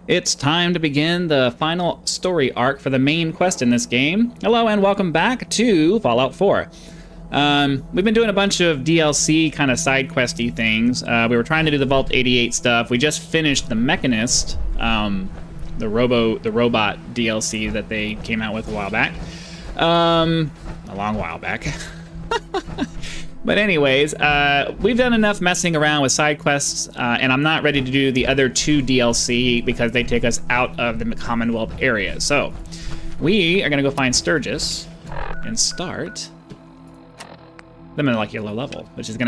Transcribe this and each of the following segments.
It's time to begin the final story arc for the main quest in this game. Hello and welcome back to Fallout 4. We've been doing a bunch of DLC kind of side questy things. We were trying to do the Vault 88 stuff. We just finished the Mechanist, the robot DLC that they came out with a while back. A long while back. But anyways, we've done enough messing around with side quests, and I'm not ready to do the other two DLC because they take us out of the Commonwealth area. So we are gonna go find Sturgis and start them in like yellow level, which is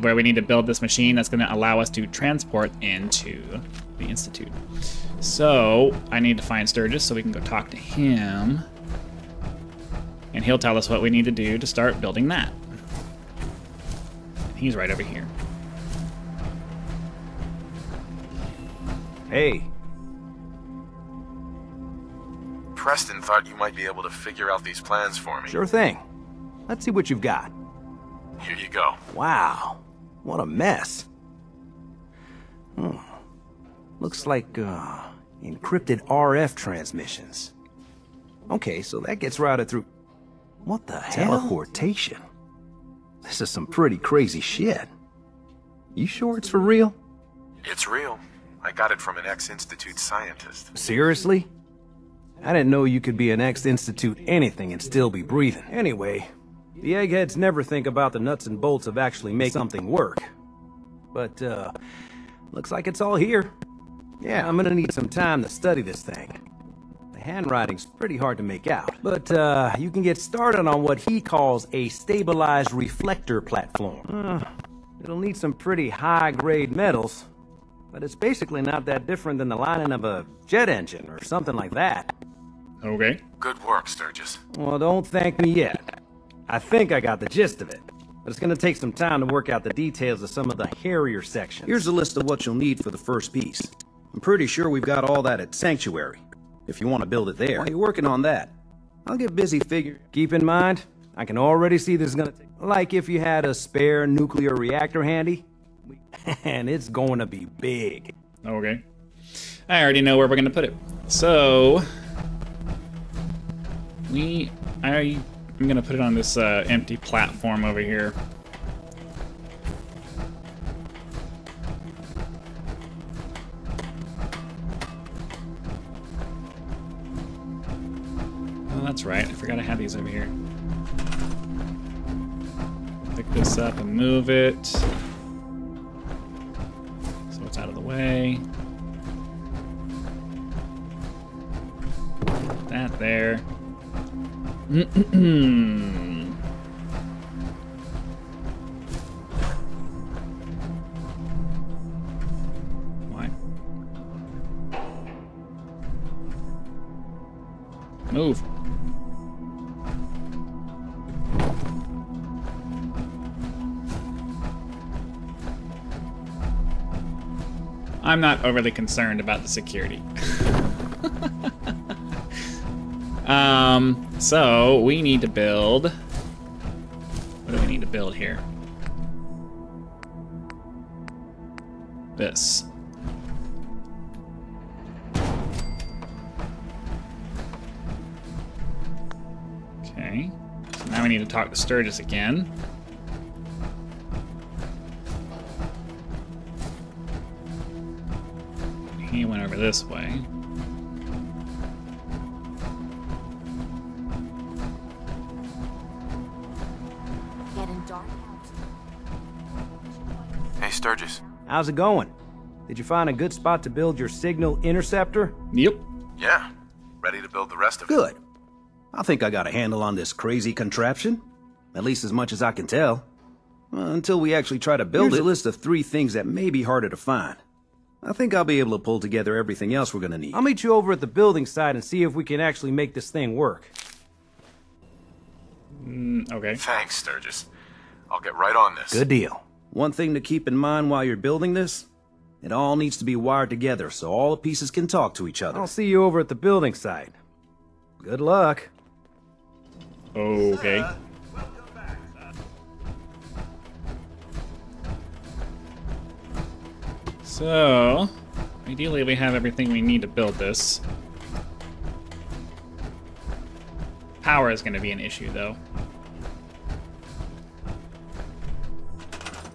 where we need to build this machine that's gonna allow us to transport into the Institute. So I need to find Sturgis so we can go talk to him, and he'll tell us what we need to do to start building that. He's right over here. Hey. Preston thought you might be able to figure out these plans for me. Sure thing. Let's see what you've got. Here you go. Wow. What a mess. Looks like, encrypted RF transmissions. Okay, so that gets routed through... What the hell? Teleportation. This is some pretty crazy shit. You sure it's for real? It's real. I got it from an ex-Institute scientist. Seriously? I didn't know you could be an ex-Institute anything and still be breathing. Anyway, the eggheads never think about the nuts and bolts of actually making something work. But, looks like it's all here. Yeah, I'm gonna need some time to study this thing. The handwriting's pretty hard to make out. But, you can get started on what he calls a stabilized reflector platform. It'll need some pretty high-grade metals, but it's basically not that different than the lining of a jet engine or something like that. Okay. Good work, Sturgis. Well, don't thank me yet. I think I got the gist of it, but it's gonna take some time to work out the details of some of the hairier sections. Here's a list of what you'll need for the first piece. I'm pretty sure we've got all that at Sanctuary, if you want to build it there. While you're working on that, I'll get busy figuring. Keep in mind, I can already see this is gonna take... Like if you had a spare nuclear reactor handy, and it's going to be big. Okay. I already know where we're gonna put it. So I'm gonna put it on this empty platform over here. Oh, that's right. I forgot I had these over here. Pick this up and move it so it's out of the way. Put that there. Why? Move. I'm not overly concerned about the security. So we need to build... What do we need to build here? This. Okay. So now we need to talk to Sturgis again. He went over this way. Getting dark out. Hey, Sturgis. How's it going? Did you find a good spot to build your signal interceptor? Yep. Yeah. Ready to build the rest of it. Good. I think I got a handle on this crazy contraption. At least as much as I can tell. Until we actually try to build it. Here's a list of 3 things that may be harder to find. I think I'll be able to pull together everything else we're gonna need. I'll meet you over at the building site and see if we can actually make this thing work. Okay. Thanks, Sturgis. I'll get right on this. Good deal. One thing to keep in mind while you're building this, it all needs to be wired together so all the pieces can talk to each other. I'll see you over at the building site. Good luck. Okay. So Ideally, we have everything we need to build this. Power is going to be an issue, though.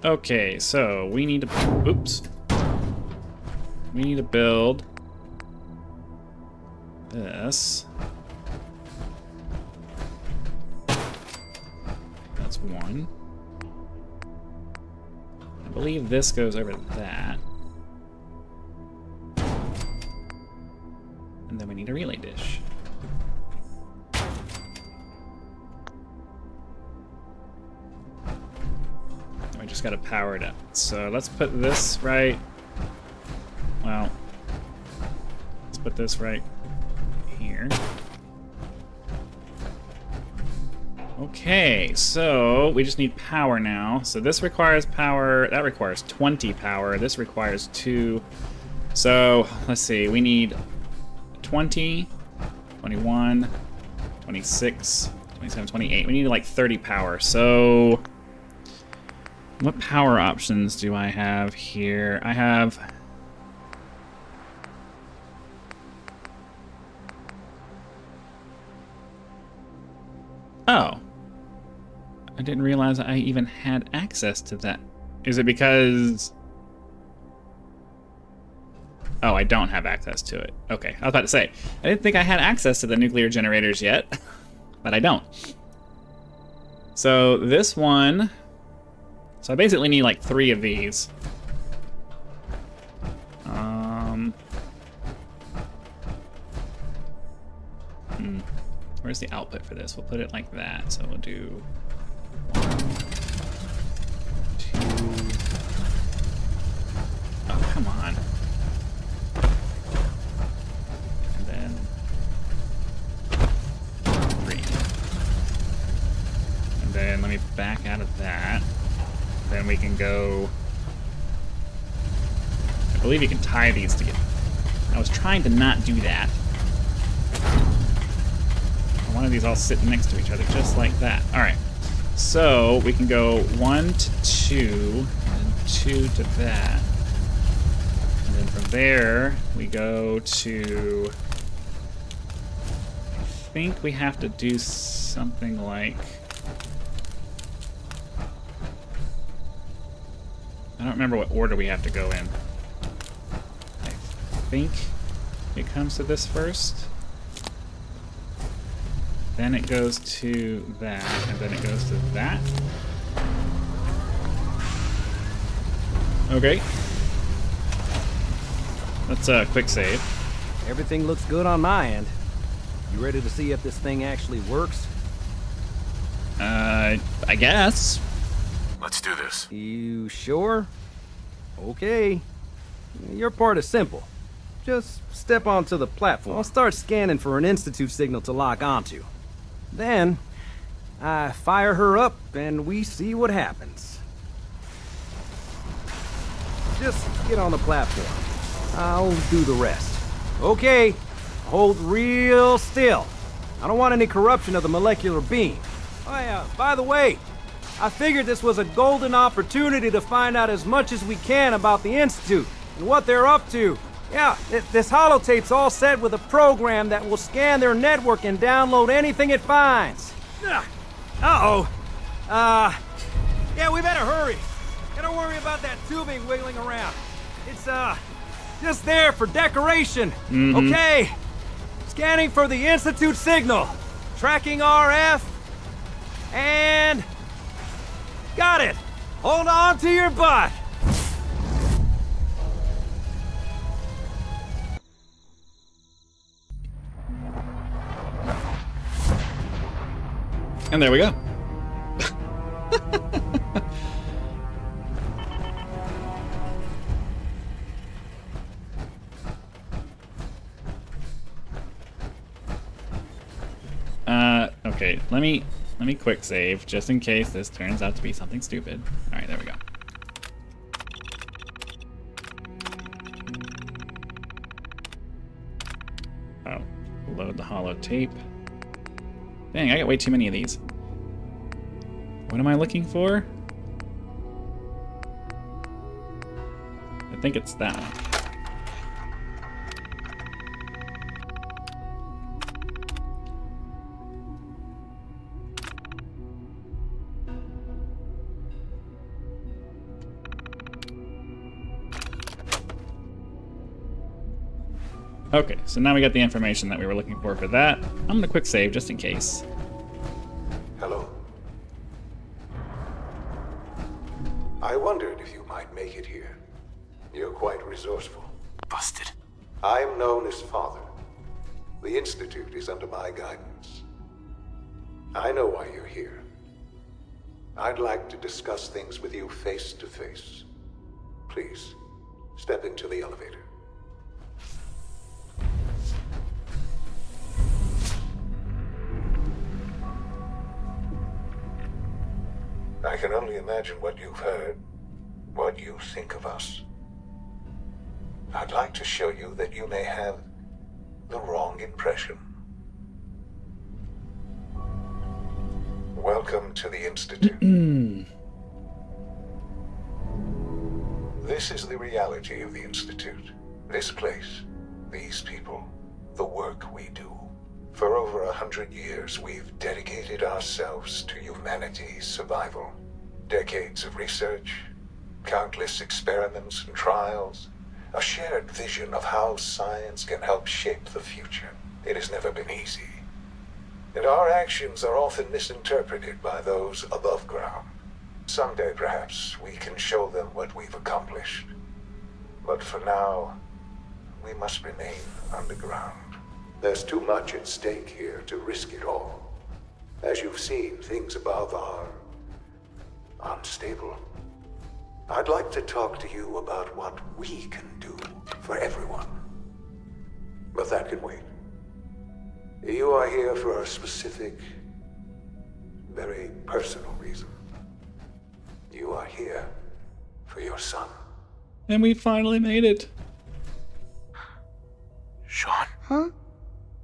Okay, so we need to... Oops. We need to build this. That's one. I believe this goes over that. And then we need a relay dish. And we just gotta power it up. So let's put this right. Well, let's put this right here. Okay, so we just need power now. So this requires power, that requires 20 power, this requires 2. So let's see, we need 20, 21, 26, 27, 28. We need like 30 power. So what power options do I have here? I have... Oh. I didn't realize I even had access to that. Is it because... Oh, I don't have access to it. Okay, I was about to say, I didn't think I had access to the nuclear generators yet, but I don't. So this one... So I basically need like 3 of these. Where's the output for this? We'll put it like that. So we'll do 1, 2. Oh, come on. And then 3. And then let me back out of that. Then we can go... I believe you can tie these together. I was trying to not do that. One of these all sit next to each other, just like that. All right, so we can go 1 to 2, and 2 to that. And then from there, we go to... I think we have to do something like... I don't remember what order we have to go in. I think it comes to this first. Then it goes to that, and then it goes to that. Okay. Let's quick save. Everything looks good on my end. You ready to see if this thing actually works? I guess. Let's do this. You sure? Okay. Your part is simple. Just step onto the platform. I'll start scanning for an Institute signal to lock onto. Then, I fire her up and we see what happens. Just get on the platform. I'll do the rest. Okay, hold real still. I don't want any corruption of the molecular beam. Oh yeah, by the way, I figured this was a golden opportunity to find out as much as we can about the Institute and what they're up to. Yeah, this holotape's all set with a program that will scan their network and download anything it finds. Uh-oh. Yeah, we better hurry. Don't worry about that tubing wiggling around. It's, just there for decoration. Okay. Scanning for the Institute signal. Tracking RF. And... got it. Hold on to your butt. And there we go. Okay, let me quick save just in case this turns out to be something stupid. All right, there we go. Oh, load the holotape. Dang, I got way too many of these. What am I looking for? I think it's that one. Okay, so now we got the information that we were looking for that. I'm gonna quick save just in case. Hello. I wondered if you might make it here. You're quite resourceful. Busted. I'm known as Father. The Institute is under my guidance. I know why you're here. I'd like to discuss things with you face to face. Please, step into the elevator. I can only imagine what you've heard, what you think of us. I'd like to show you that you may have the wrong impression. Welcome to the Institute. This is the reality of the Institute. This place, these people, the work we do. For over 100 years, we've dedicated ourselves to humanity's survival. Decades of research, countless experiments and trials, a shared vision of how science can help shape the future. It has never been easy. And our actions are often misinterpreted by those above ground. Someday, perhaps, we can show them what we've accomplished. But for now, we must remain underground. There's too much at stake here to risk it all. As you've seen, things above are unstable. I'd like to talk to you about what we can do for everyone. But that can wait. You are here for a specific, very personal reason. You are here for your son. And we finally made it. Sean? Huh?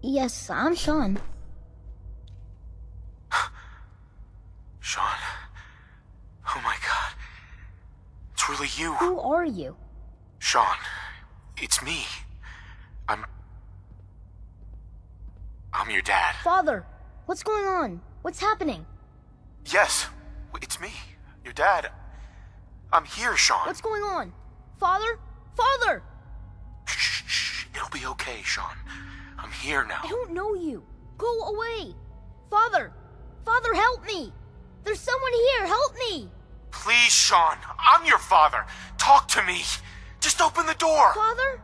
Yes, I'm Sean. Sean? Oh my god. It's really you. Who are you? Sean, it's me. I'm your dad. Father, what's going on? What's happening? Yes, it's me, your dad. I'm here, Sean. What's going on? Father? Father! Shh, shh, it'll be okay, Sean. I'm here now. I don't know you. Go away. Father! Father, help me! There's someone here, help me! Please, Sean, I'm your father. Talk to me. Just open the door. Father?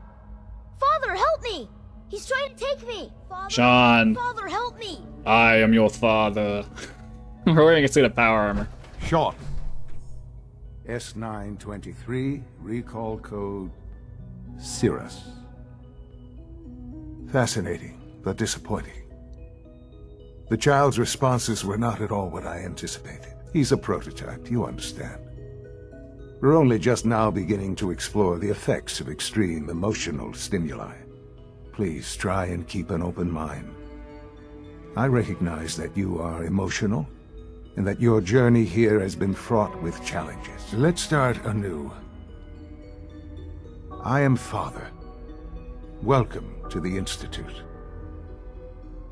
Father, help me! He's trying to take me! Father, Sean. Father, help me! I am your father. We're wearing a suit of power armor. Sean. S923, recall code Cirrus. Fascinating, but disappointing. The child's responses were not at all what I anticipated. He's a prototype, you understand. We're only just now beginning to explore the effects of extreme emotional stimuli. Please try and keep an open mind. I recognize that you are emotional, and that your journey here has been fraught with challenges. Let's start anew. I am Father. Welcome to the Institute.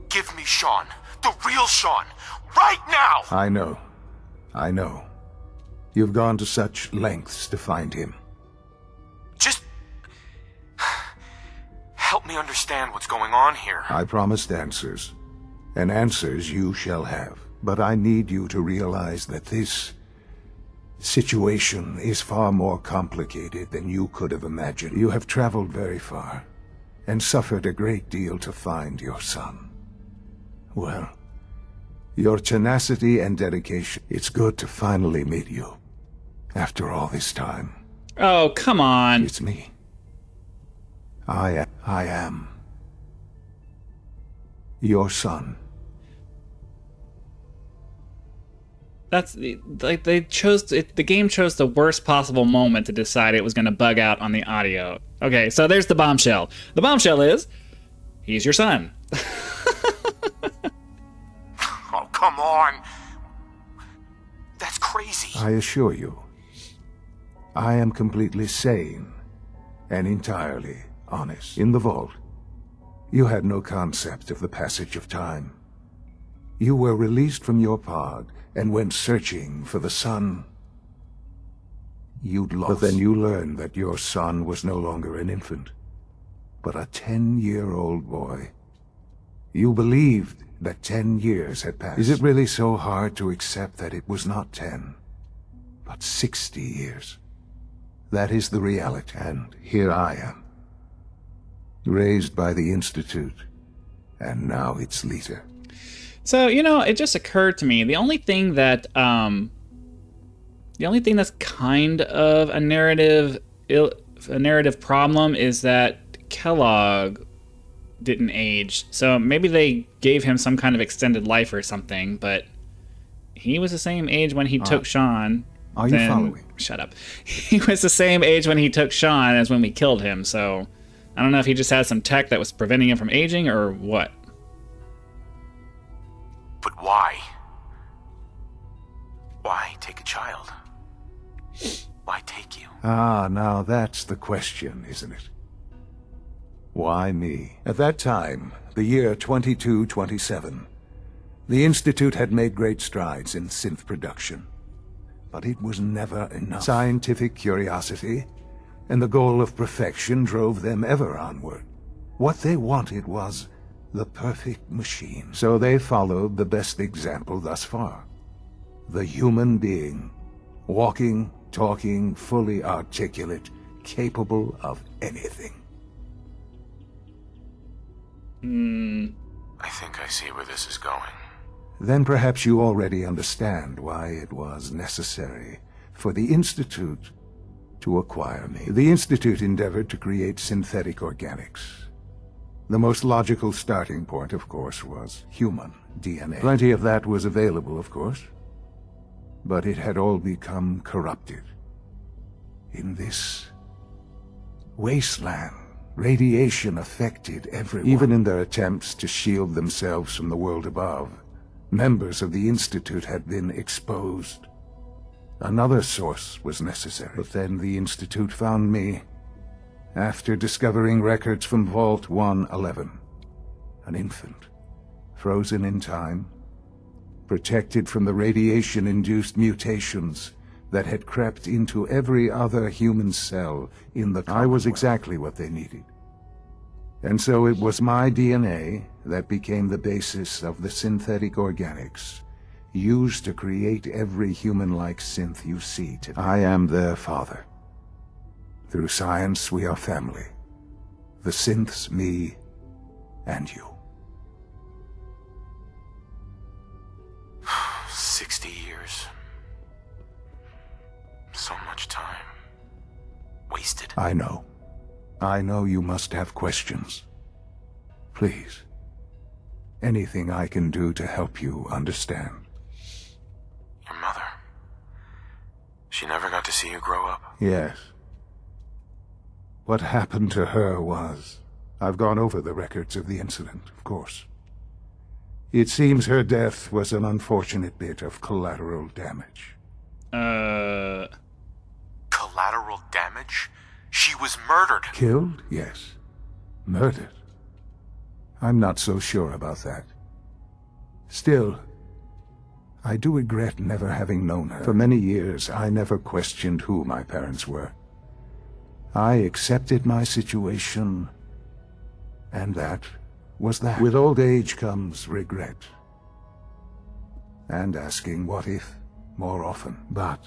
Give me Sean. The real Sean. Right now! I know. I know. You've gone to such lengths to find him. Just help me understand what's going on here. I promised answers, and answers you shall have. But I need you to realize that this situation is far more complicated than you could have imagined. You have traveled very far, and suffered a great deal to find your son. Well, your tenacity and dedication, it's good to finally meet you. After all this time. Oh, come on. It's me. I am your son. That's like they chose it, the game chose the worst possible moment to decide it was going to bug out on the audio. Okay, so there's the bombshell. The bombshell is he's your son. Oh, come on. That's crazy. I assure you, I am completely sane and entirely honest. In the vault, you had no concept of the passage of time. You were released from your pod and went searching for the son you'd lost. But then you learned that your son was no longer an infant, but a 10-year-old boy. You believed that 10 years had passed. Is it really so hard to accept that it was not 10, but 60 years? That is the reality, and here I am, raised by the Institute, and now its leader. So, you know, it just occurred to me, the only thing that's kind of a narrative problem is that Kellogg didn't age. So maybe they gave him some kind of extended life or something, but he was the same age when he took Sean. Are you following? Shut up. He was the same age when he took Sean as when we killed him, so I don't know if he just had some tech that was preventing him from aging or what. But why? Why take a child? Why take you? Ah, now that's the question, isn't it? Why me? At that time, the year 2227, the Institute had made great strides in synth production. But it was never enough. Scientific curiosity and the goal of perfection drove them ever onward. What they wanted was the perfect machine. So they followed the best example thus far. The human being, walking, talking, fully articulate, capable of anything. I think I see where this is going. Then perhaps you already understand why it was necessary for the Institute to acquire me. The Institute endeavored to create synthetic organics. The most logical starting point, of course, was human DNA. Plenty of that was available, of course, but it had all become corrupted. In this wasteland, radiation affected everyone. Even in their attempts to shield themselves from the world above, members of the Institute had been exposed. Another source was necessary. But then the Institute found me after discovering records from Vault 111. An infant, frozen in time, protected from the radiation-induced mutations that had crept into every other human cell in the Commonwealth. I was exactly what they needed. And so it was my DNA that became the basis of the synthetic organics used to create every human-like synth you see today. I am their father. Through science, we are family. The synths, me, and you. 60 years. So much time. Wasted. I know. I know you must have questions. Please. Anything I can do to help you understand. Your mother. She never got to see you grow up? Yes. What happened to her was... I've gone over the records of the incident, of course. It seems her death was an unfortunate bit of collateral damage. Collateral damage? She was murdered. Killed? Yes. Murdered? I'm not so sure about that. Still, I do regret never having known her. For many years, I never questioned who my parents were. I accepted my situation, and that was that. With old age comes regret. And asking what if more often. But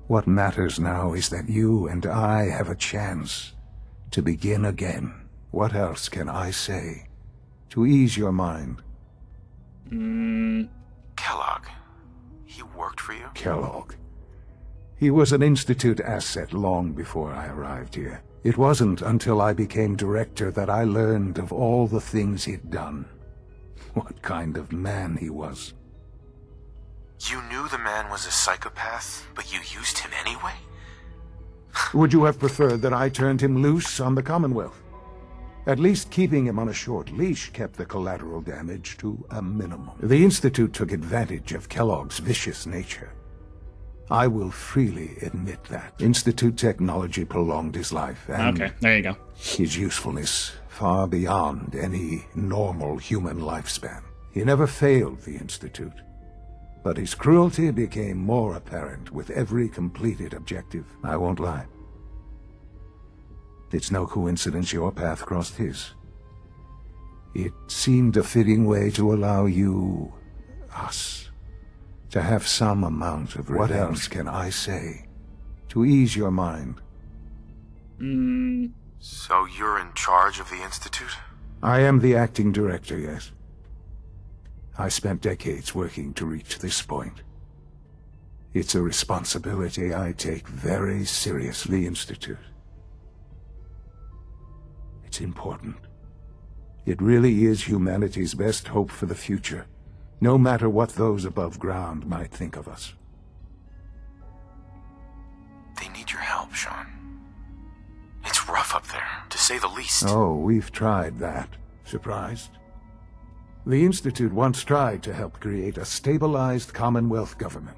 what matters now is that you and I have a chance to begin again. What else can I say to ease your mind? Kellogg. He worked for you? Kellogg. He was an Institute asset long before I arrived here. It wasn't until I became director that I learned of all the things he'd done. What kind of man he was. You knew the man was a psychopath, but you used him anyway? Would you have preferred that I turned him loose on the Commonwealth? At least keeping him on a short leash kept the collateral damage to a minimum. The Institute took advantage of Kellogg's vicious nature. I will freely admit that. Institute technology prolonged his life, and okay, there you go. His usefulness far beyond any normal human lifespan. He never failed the Institute, but his cruelty became more apparent with every completed objective. I won't lie. It's no coincidence your path crossed his. It seemed a fitting way to allow you, us, to have some amount of revenge. What else can I say? To ease your mind. So you're in charge of the Institute? I am the acting director, yes. I spent decades working to reach this point. It's a responsibility I take very seriously, Institute. It's important. It really is humanity's best hope for the future, no matter what those above ground might think of us. They need your help, Sean. It's rough up there, to say the least. Oh, we've tried that. Surprised? The Institute once tried to help create a stabilized Commonwealth government.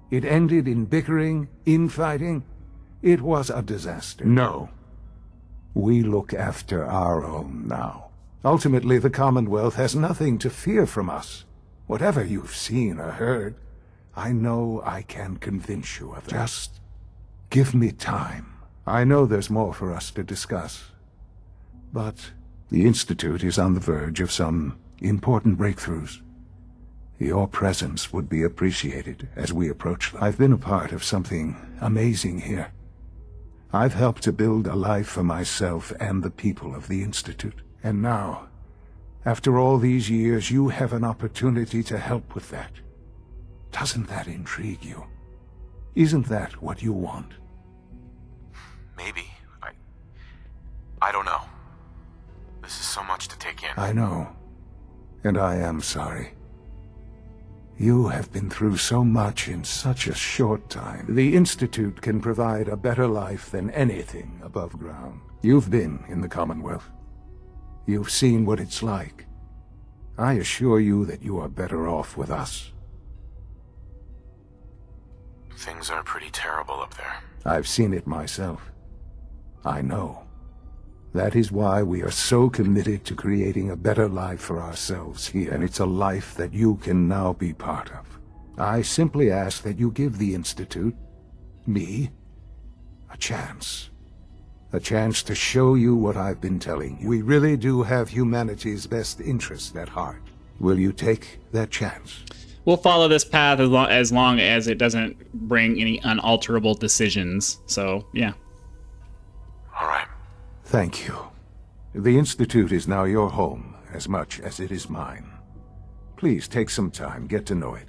It ended in bickering, infighting. It was a disaster. No. We look after our own now. Ultimately, the Commonwealth has nothing to fear from us. Whatever you've seen or heard, I know I can convince you of that. Just give me time. I know there's more for us to discuss. But the Institute is on the verge of some important breakthroughs. Your presence would be appreciated as we approach them. I've been a part of something amazing here. I've helped to build a life for myself and the people of the Institute. And now, after all these years, you have an opportunity to help with that. Doesn't that intrigue you? Isn't that what you want? Maybe. I don't know. This is so much to take in. I know. And I am sorry. You have been through so much in such a short time. The Institute can provide a better life than anything above ground. You've been in the Commonwealth. You've seen what it's like. I assure you that you are better off with us. Things are pretty terrible up there. I've seen it myself. I know. That is why we are so committed to creating a better life for ourselves here, and it's a life that you can now be part of. I simply ask that you give the Institute, me, a chance. A chance to show you what I've been telling you. We really do have humanity's best interest at heart. Will you take that chance? We'll follow this path as long as it doesn't bring any unalterable decisions. So, yeah. All right. Thank you. The Institute is now your home, as much as it is mine. Please take some time, get to know it.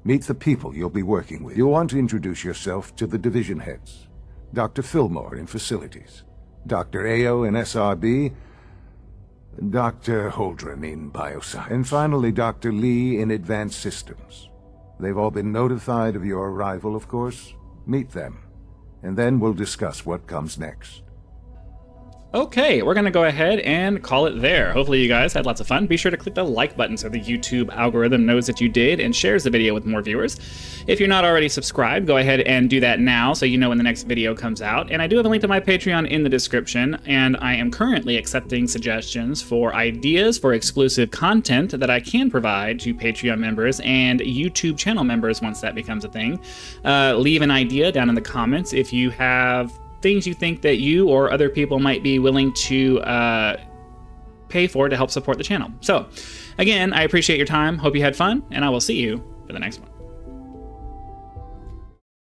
Meet the people you'll be working with. You'll want to introduce yourself to the division heads. Dr. Fillmore in Facilities, Dr. Ayo in SRB, Dr. Holdren in Bioscience, and finally Dr. Lee in Advanced Systems. They've all been notified of your arrival, of course. Meet them, and then we'll discuss what comes next. Okay, we're going to go ahead and call it there. Hopefully you guys had lots of fun. Be sure to click the like button so the YouTube algorithm knows that you did and shares the video with more viewers. If you're not already subscribed, go ahead and do that now so you know when the next video comes out. And I do have a link to my Patreon in the description, and I am currently accepting suggestions for ideas for exclusive content that I can provide to Patreon members and YouTube channel members once that becomes a thing. Leave an idea down in the comments if you have things you think that you or other people might be willing to pay for to help support the channel. So, again, I appreciate your time. Hope you had fun, and I will see you for the next one.